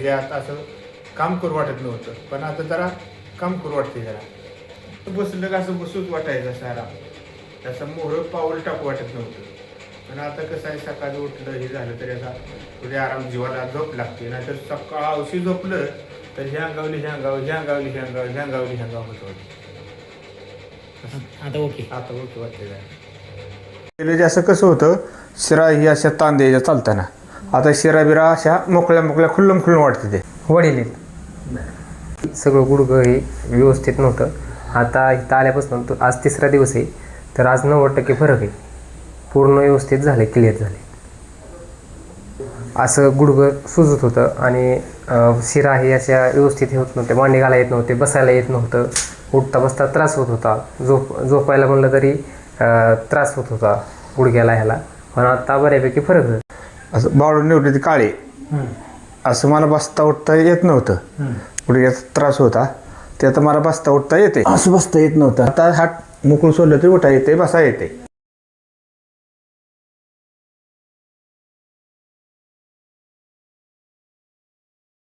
हे आता असं काम करू वाटत नव्हतं, पण आता जरा काम करू वाटते. जरा बसलं का असं बसूच वाटायचं सारा, त्याचं मोहर पाऊल टाकू वाटत नव्हतं. पण आता कसं आहे, सकाळी उठलं हे झालं तरी आता थोडी आराम जीवाला झोप लागते. नाहीतर सकाळ औषध झोपलं तर ह्या गावली होत होती. आता ओके. आता ओके वाटते. पहिले जास्त कसं होतं, शिरा ही अशा तांद्याच्या चालताना, आता शिरा बिरा अशा मोकळ्या खुल्लम वाटते. ते वडील आहेत. सगळं गुडघं हे व्यवस्थित नव्हतं. आता इथं आल्यापासून तो आज 3रा दिवस आहे, तर आज 90% फरक आहे. पूर्ण व्यवस्थित झाले, क्लिअर झाले. असं गुडघं सुजत होतं आणि शिरा हे अशा व्यवस्थित होत नव्हते, मांडी घालायला येत नव्हते, बसायला येत नव्हतं, उठता बसता त्रास होत होता, झोपायला म्हणलं तरी त्रास होत होता गुडघ्याला ह्याला. पण आता बऱ्यापैकी फरक आहे. असं बाळून निवडले ते काळे, असं मला बसता उठता येत नव्हतं. गुडघ्याचा त्रास होता, ते आता मला बसता उठता येते. असं बसता येत नव्हतं. आता हात मोकळून सोडलं तरी उठा येते, बसा येते.